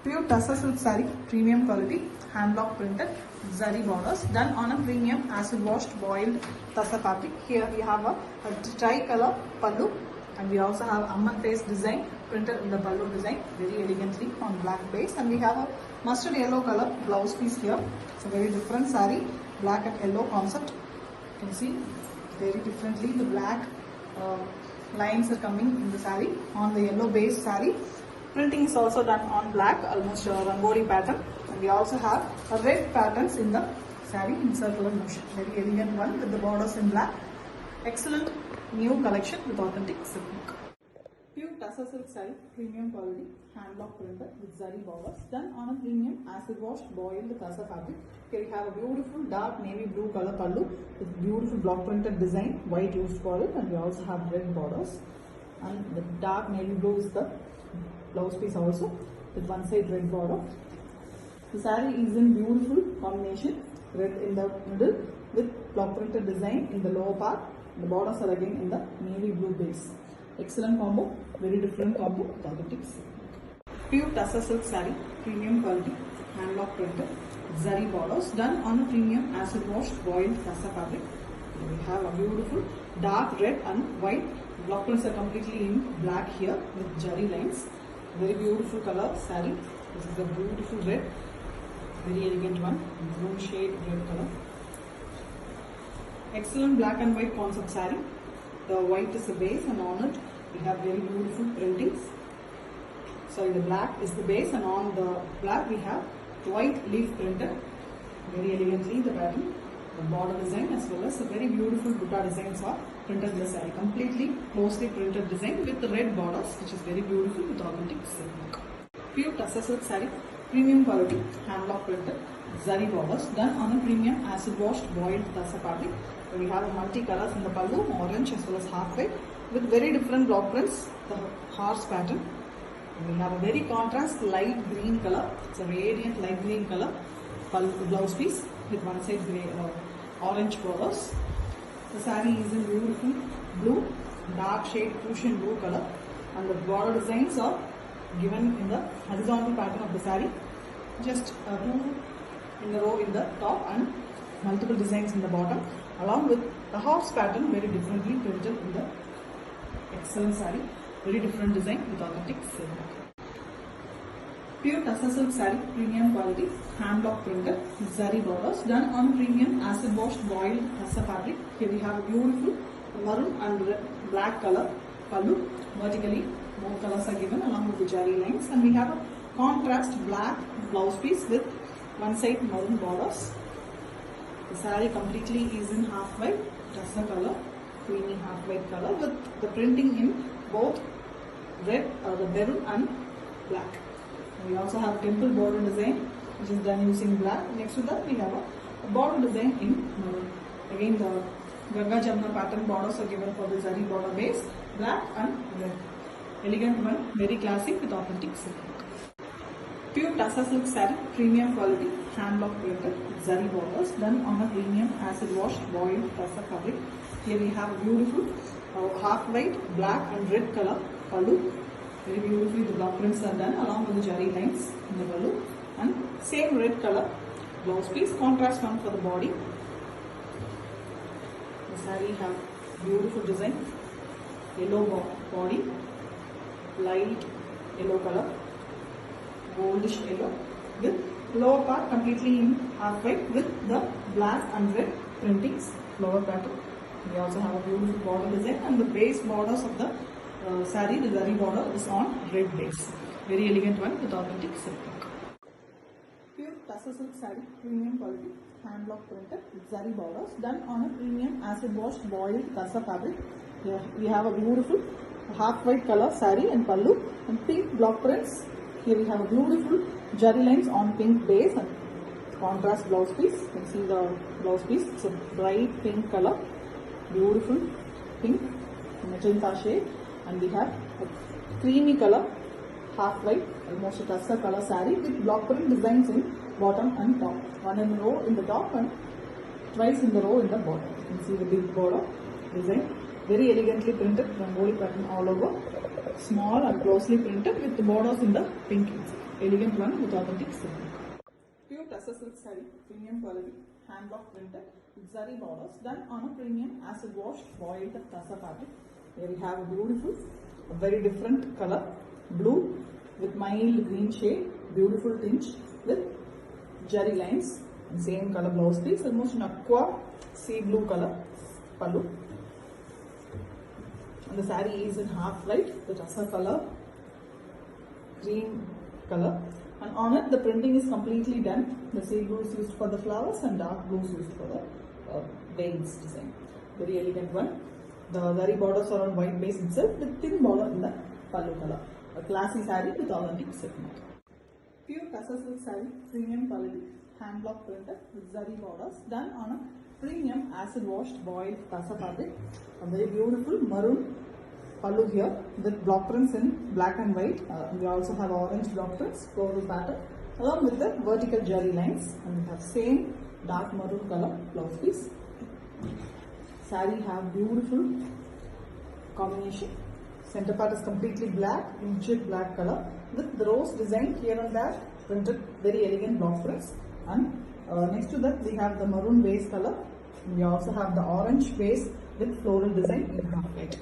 Pure tussar silk saree, premium quality, hand block printed, zari borders, done on a premium acid washed boiled tussar fabric. Here we have a tri-color pallu, and we also have Amman face design printed in the pallu design very elegantly on black base, and we have a mustard yellow color blouse piece here. It's a very different saree, black and yellow concept. You can see very differently the black lines are coming in the saree on the yellow base saree. Printing is also done on black, almost a rangoli pattern, and we also have a red patterns in the saree in circular motion. Very elegant one with the borders in black. Excellent new collection with authentic silk. Pure tussar silk saree, premium quality, hand block printed with zari borders, done on a premium acid washed boiled tussar fabric. Here we have a beautiful dark navy blue color pallu with beautiful block printed design, white used for it, and we also have red borders. And the dark navy blue is the blouse piece also with one side red border. The saree is in beautiful combination, red in the middle with block printed design in the lower part. The borders are again in the navy blue base. Excellent combo, very different combo with authentic silk. Pure tussar silk saree, premium quality, hand block printed, zari borders, done on a premium acid washed boiled tussar fabric. We have a beautiful dark red and white. Block prints are completely in black here with jari lines. Very beautiful color saree. This is a beautiful red, very elegant one, blue shade red color. Excellent black and white concept saree. The white is the base, and on it we have very beautiful printings. Sorry, the black is the base, and on the black we have white leaf printed very elegantly the pattern. The border design as well as a very beautiful butta designs are printed in the saree. Completely closely printed design with the red borders, which is very beautiful with authentic silk. Pure tussar silk saree, premium quality, hand block printed, zari borders, done on a premium acid washed boiled tussar fabric. We have a multi colors in the pallu, orange as well as half white, with very different block prints, the horse pattern. We have a very contrast light green color. It's a radiant light green color blouse piece with one side grey orange borders. The saree is in beautiful blue, dark shade cushion blue color, and the border designs are given in the horizontal pattern of the saree. Just two in a row in the top and multiple designs in the bottom, along with the horse pattern very differently printed in the excellent saree. Very different design with authentic silk. Pure tussar silk saree, premium quality, hand block printed, zari borders, done on premium acid washed boiled tussar fabric. Here we have a beautiful maroon and red, black color pallu. Vertically, more colors are given along with the jari lines, and we have a contrast black blouse piece with one side maroon borders. The saree completely is in half white tussar color, creamy half white color with the printing in both red, the maroon and black. We also have temple border design, which is done using black. Next to that we have a border design in maroon. Again the Ganga Jamna pattern borders are given for the zari border base, black and red. Elegant one, very classic with authentic silk. Pure tussar silk saree, premium quality, hand block printed, zari borders, done on a premium acid washed boiled tussar fabric. Here we have a beautiful half white, black and red color pallu. Very beautifully the block prints are done along with the jari lines in the pallu, and same red color blouse piece, contrast one for the body. The saree have beautiful design, yellow body, light yellow color, goldish yellow with lower part completely in half white with the black and red printings, lower pattern. We also have a beautiful border design, and the base borders of the saree, the zari border is on red base. Very elegant one with authentic silk. Pure tussar silk saree, premium quality, hand block printed with zari borders, done on a premium acid washed boiled tussar fabric. Here we have a beautiful half white color saree and pallu, and pink block prints. Here we have a beautiful jari lines on pink base and contrast blouse piece. You can see the blouse piece. It's a bright pink color, beautiful pink magenta shade, and we have a creamy color half white, almost a tussar color saree with block print designs in bottom and top. One in a row in the top and twice in the row in the bottom. You can see the big border design, very elegantly printed rangoli pattern all over. small and closely printed with the borders in the pink. Elegant one with authentic silk. Pure tussar silk saree, premium quality, hand block printed with zari borders done on a premium acid washed boiled tussar fabric. Here we have a beautiful, a very different color, blue with mild green shade, beautiful tinge with jari lines, and same color blouse piece, almost an aqua sea blue color pallu. And the saree is in half white, the tussar color, green color, and on it the printing is completely done. The sea blue is used for the flowers and dark blue is used for the veins design. Very elegant one. The zari borders are on white base itself with thin border in the pallu color. A classy saree with authentic silk mark. Pure tussar silk saree, premium quality, hand block printed with zari borders done on a premium acid washed boiled tussar fabric. A very beautiful maroon pallu here with block prints in black and white. We also have orange block prints, floral pattern, along with the vertical jari lines, and we have same dark maroon color blouse piece. Saree have beautiful combination. Center part is completely black, jet black color with the rose design here and there, printed very elegant block prints. And next to that we have the maroon base color. We also have the orange base with floral design in half white.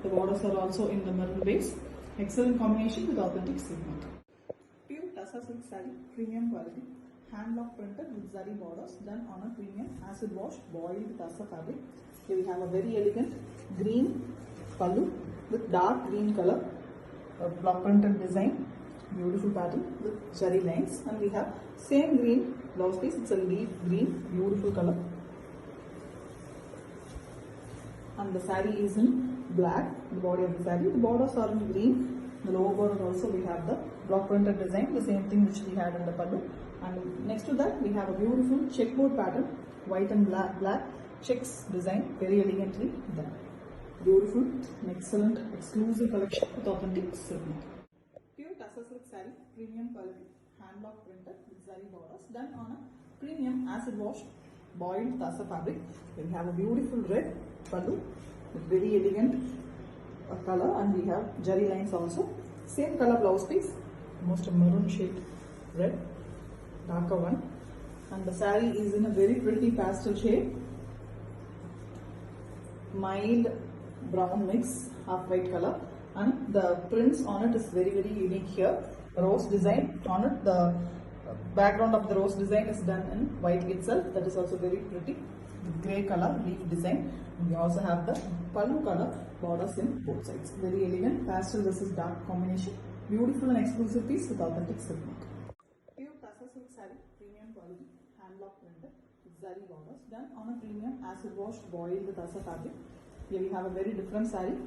The borders are also in the maroon base. Excellent combination with authentic silk mark. Pure tussar silk saree, premium quality, hand block printed with zari borders done on a premium acid wash boiled tussar fabric. Here we have a very elegant green pallu with dark green color, block printed design, beautiful pattern with jari lines, and we have same green blouse piece. It's a leaf green, beautiful color. And the saree is in black, the body of the saree. The borders are in green. The lower border also we have the block printed design, the same thing which we had in the pallu. And next to that we have a beautiful checkboard pattern, white and black checks design, very elegantly done. Beautiful, an excellent, exclusive collection with authentic silk mark. Pure tussar silk saree, premium quality, hand block printed with zari borders done on a premium acid washed boiled tussar fabric. We have a beautiful red pallu with very elegant color, and we have jari lines also. Same color blouse piece, almost a maroon shade red, darker one. And the saree is in a very pretty pastel shade, mild brown mix, half white color, and the prints on it is very unique here. Rose design on it, the background of the rose design is done in white itself, that is also very pretty. The grey color leaf design. We also have the pallu color borders in both sides. Very elegant pastel versus dark combination. Beautiful and exclusive piece with authentic silk mark. Pure tussar silk saree, premium quality, hand block printed with zari borders done on a premium acid washed boiled tussar fabric. Here we have a very different saree,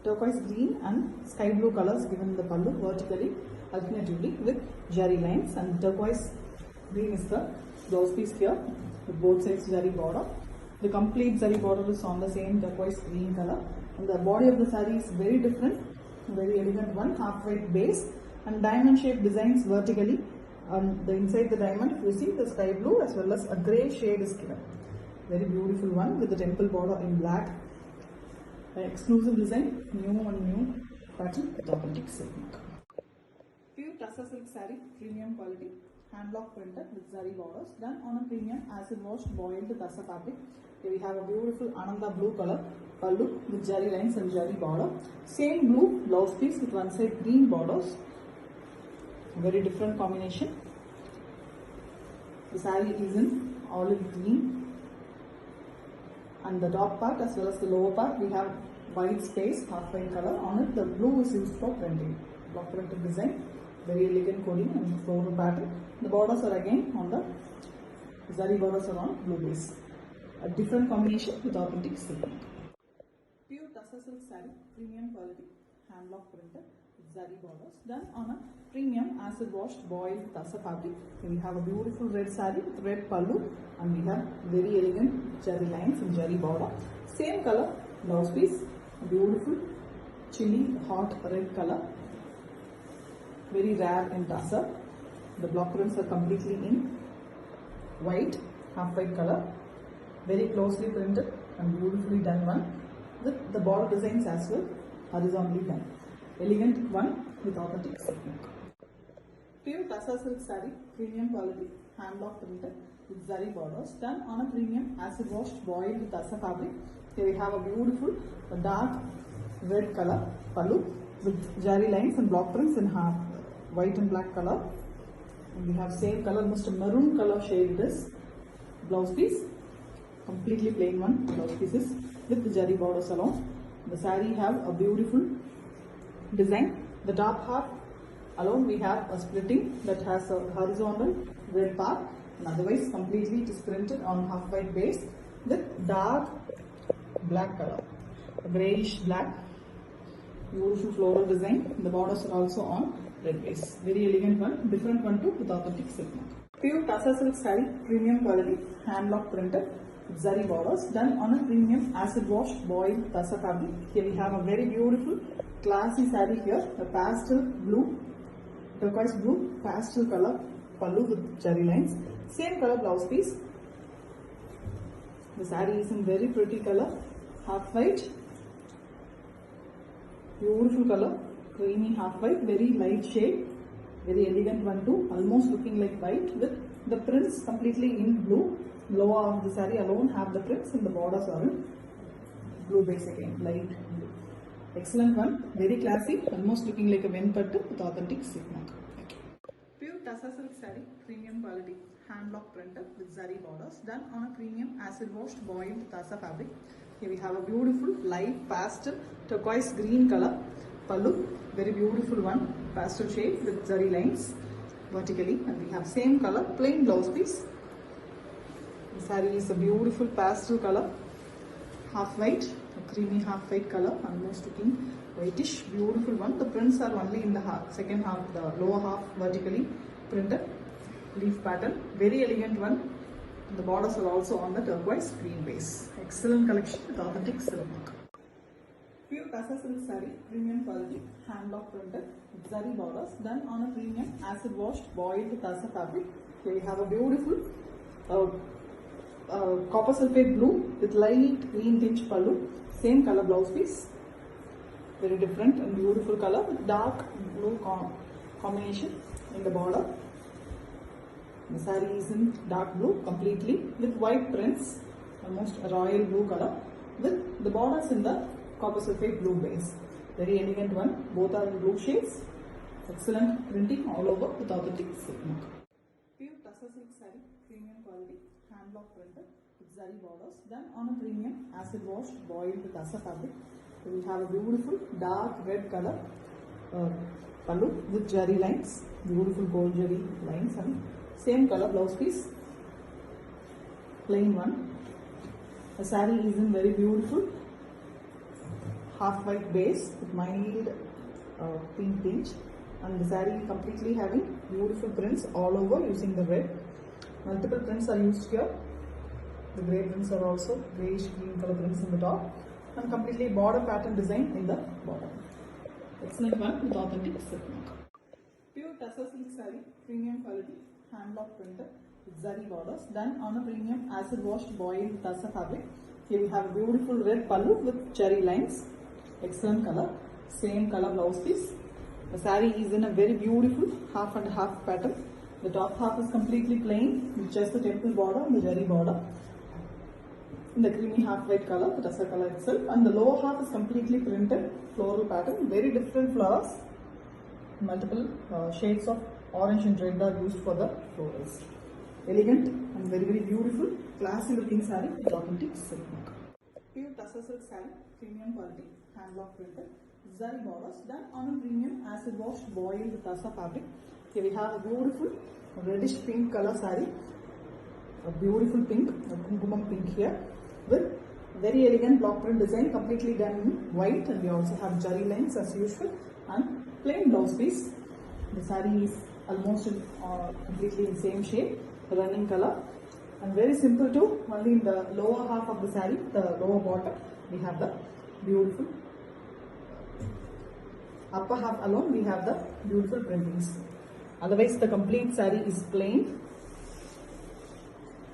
turquoise green and sky blue colors given in the pallu vertically, alternatively with jari lines, and turquoise green is the blouse piece here with both sides jari border. The complete zari border is on the same turquoise green color, and the body of the saree is very different, very elegant one, half white base and diamond shaped designs vertically. The inside the diamond you see the sky blue as well as a grey shade is given. Very beautiful one with the temple border in black. An exclusive design, new pattern with authentic silk mark. Pure tussar silk saree, premium quality, hand block printed with zari borders done on a premium acid washed boiled tussar fabric. Here we have a beautiful Ananda blue color pallu with jari lines and jari border. Same blue blouse piece with one side green borders. Very different combination. The saree is in olive green, and the top part as well as the lower part we have white space, half white color. On it the blue is used for printing. Block printed design, very elegant coding and floral pattern. The borders are again on the zari borders are on blue base. A different combination with authentic silk. Pure tussar silk saree, premium quality, hand block printed with zari borders done on a premium acid washed boiled tussar fabric. Here we have a beautiful red saree with red pallu, and we have very elegant jari lines and jari border. Same color blouse piece, beautiful chilly hot red color, very rare in tussar. The block prints are completely in white, half white color, very closely printed and beautifully done one with the border designs as well horizontally done. elegant one with authentic silk work. Pure Tassa silk saree, premium quality, hand block printed with zari borders, done on a premium acid washed boiled Tassa fabric. Here we have a beautiful dark red color pallu with zari lines and block prints in half white and black color. And we have same color, almost a maroon color shade this blouse piece, completely plain one blouse pieces with the zari borders along. The saree have a beautiful design. The top half alone we have a splitting that has a horizontal red part, and otherwise completely it is printed on half white base with dark black color, a greyish black, beautiful floral design. The borders are also on red base. Very elegant one, different one too with authentic silk mark. Pure Tassa silk saree, premium quality, hand block printed with zari borders, done on a premium acid washed boiled Tassa fabric. Here we have a very beautiful classy saree here, a pastel blue, turquoise blue, pastel color pallu with zari lines, same color blouse piece. The saree is in very pretty color, half white, beautiful color, creamy half white, very light shade, very elegant one too, almost looking like white with the prints completely in blue. Lower of the saree alone have the prints and the borders are in blue base again, light blue. Excellent one, very classy, almost looking like a venpattu with authentic silk mark. Pure Tassa silk saree, premium quality, hand block printed with zari borders, done on a premium acid washed boiled Tassa fabric. Here we have a beautiful light pastel turquoise green color pallu, very beautiful one, pastel shade with zari lines vertically, and we have same color plain blouse piece. The saree is a beautiful pastel color, half white, a creamy half white color, almost looking whitish, beautiful one. The prints are only in the second half, the lower half vertically printed leaf pattern, very elegant one. The borders are also on the turquoise green base. Excellent collection with authentic silk mark. Pure Tassa silk saree, premium quality, hand block printed with zari borders, done on a premium acid washed boiled Tassa fabric. Here we have a beautiful copper sulphate blue with light green tinge pallu, same color blouse piece, very different and beautiful color with dark blue combination in the border. The saree is in dark blue completely with white prints, almost a royal blue color with the borders in the copper sulphate blue base. Very elegant one, both are in blue shades. Excellent printing all over with authentic silk mark. Pure Tassa silk saree, premium quality, hand block printed with zari borders, done on a premium acid washed boiled Tassa fabric. We have a beautiful dark red color pallu with zari lines, beautiful gold zari lines, and same color blouse piece, plain one. The saree is in very beautiful half white base with mild pink tinge, and the saree completely having beautiful prints all over using the red. Multiple prints are used here. The grey prints are also greyish green color prints in the top, and completely border pattern design in the bottom. Excellent one with authentic silk mark. Pure Tassa silk saree, premium quality, hand block printed with zari borders, done on a premium acid washed boiled Tassa fabric. Here we have a beautiful red pallu with cherry lines. Excellent color, same color blouse piece. The saree is in a very beautiful half and half pattern. The top half is completely plain with just the temple border and the zari border in the creamy half white color, the Tassa color itself, and the lower half is completely printed floral pattern, very different flowers. Multiple shades of orange and red are used for the florals. Elegant and very beautiful, classy looking saree with authentic silk mark. Pure Tassa silk saree, premium quality, hand block printed, zari borders, done on a premium acid washed boiled Tassa fabric. Here we have a beautiful reddish pink color saree, a beautiful pink, a kumkumam pink here, with very elegant block print design, completely done in white, and we also have zari lines as usual and plain blouse piece. The saree is almost completely in same shade, running color, and very simple too. Only in the lower half of the saree, the lower bottom, we have the beautiful. Upper half alone we have the beautiful printings. Otherwise the complete saree is plain.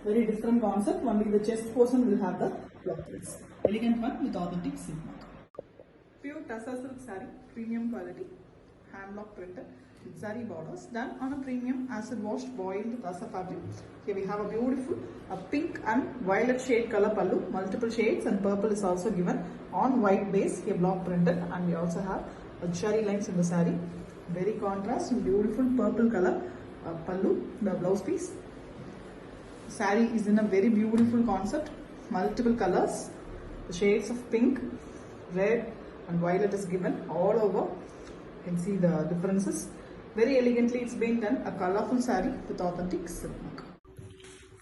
Very different concept, only the chest portion will have the block prints. Elegant one with authentic silk mark. Pure Tassa silk saree, premium quality, hand block printed with zari borders, done on a premium acid washed boiled Tassa fabric. Here we have a beautiful pink and violet shade color pallu, multiple shades, and purple is also given on white base. Here block printed, and we also have zari lines in the saree. Very contrast and beautiful purple color pallu, the blouse piece. Saree is in a very beautiful concept, multiple colors, the shades of pink, red and violet is given all over. You can see the differences. Very elegantly it's been done, a colorful saree with authentic silk work.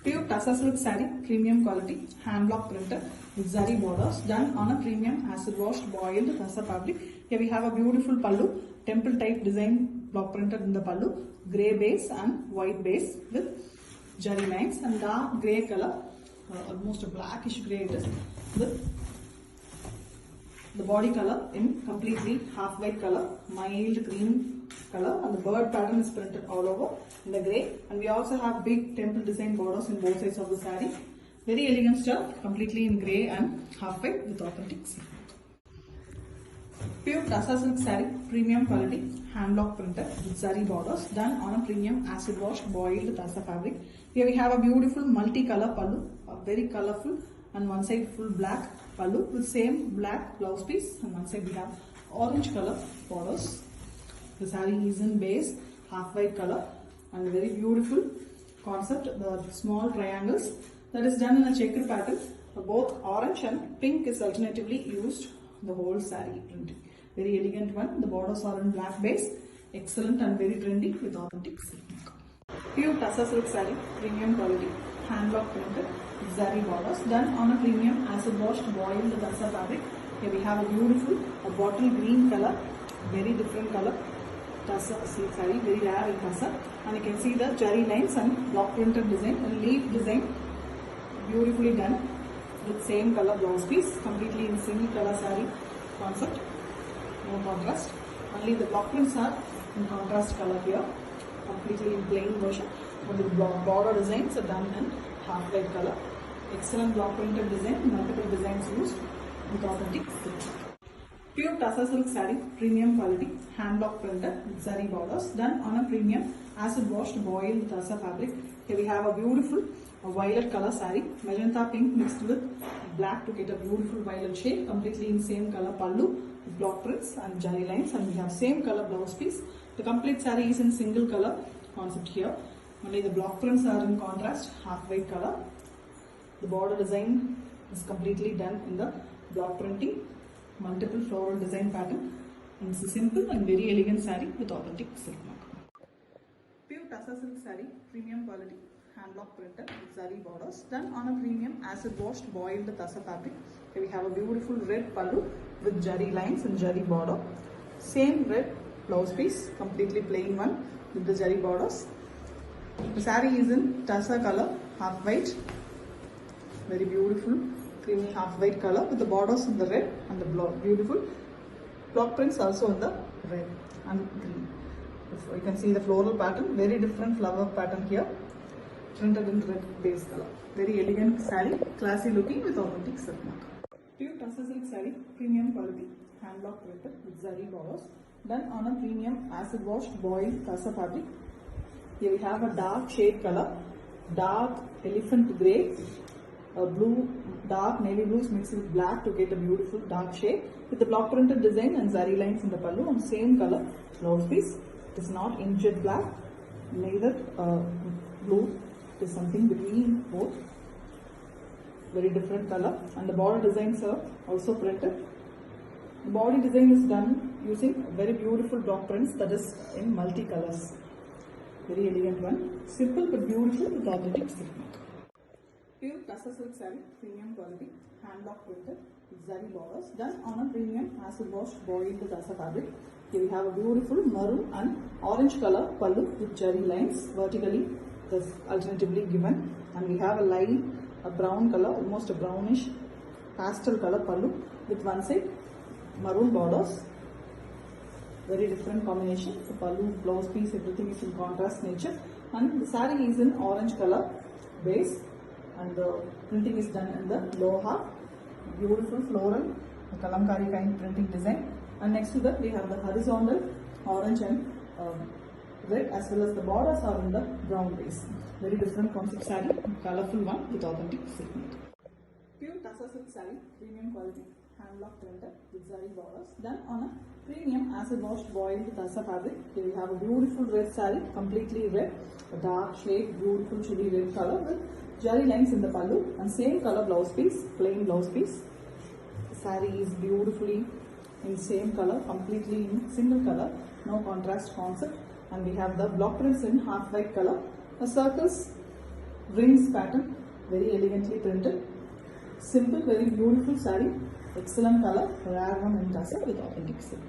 Pure Tassa silk saree, premium quality, hand block printed with zari borders, done on a premium acid washed boiled Tassa fabric. Here we have a beautiful pallu, temple type design block printed in the pallu, grey base and white base with zari lines, and dark grey color, almost a blackish grey it is, with the body color in completely half white color, mild green color, and the bird pattern is printed all over in the grey, and we also have big temple design borders in both sides of the saree. Very elegant stuff, completely in grey and half white with authentic silk. Pure Tassa silk saree, premium quality, hand block printed with zari borders, done on a premium acid washed boiled Tassa fabric. Here we have a beautiful multi-color pallu, very colorful, and one side full black pallu with same black blouse piece, and one side we have orange color borders. The saree is in base half white color and very beautiful concept. The small triangles that is done in a checkered pattern. Both orange and pink is alternatively used the whole saree printing. Very elegant one. The borders are in black base. Excellent and very trendy with authentic silk. Pure Tassa silk saree, premium quality, hand block printed with zari borders, done on a premium acid washed boiled Tassa fabric. Here we have a beautiful bottle green color, very different color Tassa silk saree, very rare in Tassa, and you can see the zari lines and block printed design and leaf design, beautifully done with same color blouse piece, completely in single color saree concept, no contrast. Only the block prints are in contrast color here, completely in plain version, but the border designs are done in half white color. Excellent block printed design, multiple designs used with authentic silk. Pure Tassa silk saree, premium quality, hand block printed with zari borders, done on a premium acid washed boiled Tassa fabric. Here we have a beautiful violet color saree, magenta pink mixed with black to get a beautiful violet shade, completely in same color pallu with block prints and zari lines, and we have same color blouse piece. The complete saree is in single color concept here. Only the block prints are in contrast, half white color. The border design is completely done in the block printing, multiple floral design pattern, and it's a simple and very elegant saree with authentic silk mark. Pure Tassa silk saree, premium quality, hand block printed with zari borders, done on a premium acid washed boiled Tassa fabric. Here we have a beautiful red pallu with zari lines and zari border. Same red blouse piece, completely plain one with the zari borders. The saree is in Tassa color, half white, very beautiful creamy half white color with the borders in the red and the beautiful block prints also in the red and green. You can see the floral pattern, very different flower pattern here, printed in red base color. Very elegant saree, classy looking with authentic silk mark. Pure Tassa silk saree, premium quality, hand block printed with zari borders, done on a premium acid washed boiled Tassa fabric. Here we have a dark shade color, dark elephant grey, blue, dark navy blues mixed with black to get a beautiful dark shade with the block printed design and zari lines in the pallu on same color blouse piece. It is not inkjet black, neither blue. It is something between both. Very different color, and the border designs are also printed. The body design is done using very beautiful block prints, that is in multi-colors. Very elegant one, simple but beautiful with authentic silk mark. Pure Tassa silk saree, premium quality, hand block printed with zari borders, done on a premium acid washed boiled Tassa fabric. Here we have a beautiful maroon and orange color pallu with zari lines vertically, thus alternatively given, and we have a brown color, almost a brownish pastel color pallu with one side maroon borders. Very different combination. The pallu, blouse piece, everything is in contrast nature, and the saree is in orange color base, and the printing is done in the lower half. Beautiful floral, kalamkari kind printing design And next to that we have the horizontal orange and red, as well as the borders are in the brown base. Very different concept saree, colorful one with authentic silk knit. Pure Tassa silk saree, premium quality, hand block printed with zari borders, done on a premium acid washed boiled Tassa fabric. Here we have a beautiful red saree, completely red, a dark shade, beautiful chili red color with jari lines in the pallu, and same color blouse piece, plain blouse piece. The saree is beautifully in same color, completely in single color, no contrast concept. And we have the block prints in half white color, a circles, rings pattern, very elegantly printed. Simple, very beautiful saree, excellent color, rare one in Tassa with authentic silk.